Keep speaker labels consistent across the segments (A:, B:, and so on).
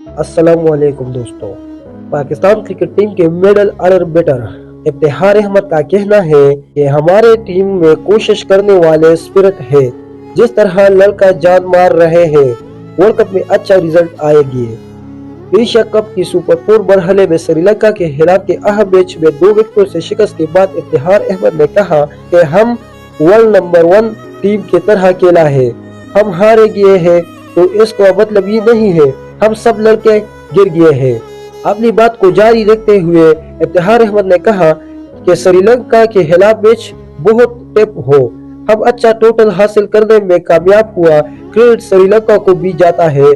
A: अस्सलामुअलैकुम दोस्तों। Pakistan cricket team के middle order batter Iftikhar Ahmed का कहना है कि हमारे टीम में कोशिश करने वाले स्पिरिट है। जिस तरह लड़का जान मार रहे हैं, वर्ल्ड कप में अच्छा रिजल्ट आएगी। एशिया कप की सुपर 4 मरहले में श्रीलंका के खिलाफ के अहम मैच में 2 विकेटों से शिकस्त के बाद इफ्तिखार अहमद ने कहा कि हम वर्ल्ड नंबर 1 टीम की तरह खेला है। हम हारे गए हैं तो इसका मतलब ये नहीं है हम सब लड़के गिर गए हैं। अपनी बात को जारी रखते हुए इफ्तिखार अहमद ने कहा कि श्रीलंका के खिलाफ मैच बहुत टफ हो, हम अच्छा टोटल हासिल करने में कामयाब हुआ। क्रेडिट श्रीलंका को भी जाता है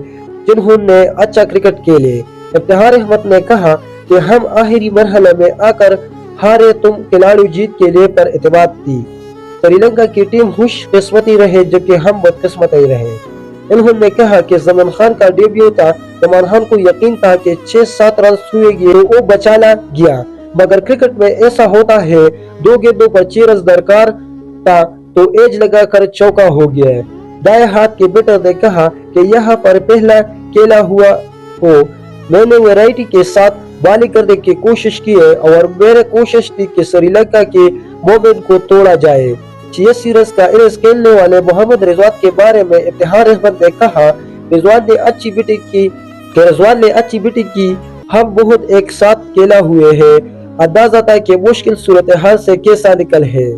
A: जिन्होंने अच्छा क्रिकेट खेले। इफ्तिखार अहमद ने कहा कि हम आखिरी मरहले में आकर हारे, तुम खिलाड़ी जीत के लिए पर एतमाद थी। श्रीलंका की टीम खुशकिस्मती रहे जबकि हम बदकिस्मत रहे। उन्होंने कहा कि जमान खान का डेब्यू था। जमान खान को यकीन था कि 6-7 रन छुएंगे तो वो बचाला गया, मगर क्रिकेट में ऐसा होता है, 2 गेंदों पर 6 रन दरकार था तो एज लगाकर चौका हो गया। दाएं हाथ के बैटर ने कहा कि यहाँ पर पहला खेला हुआ हो, मैंने वैरायटी के साथ बॉलिंग करने की कोशिश की है और मेरी कोशिश थी कि श्रीलंका के मोमेंट को तोड़ा जाए। 86 रन का इनिंग्स खेलने वाले मोहम्मद रिजवान के बारे में इफ्तिखार अहमद ने कहा, रिजवान ने अच्छी बैटिंग की, हम बहुत एक साथ खेला हुए हैं। अंदाजा था कि मुश्किल सूरत हाल से कैसा निकल है।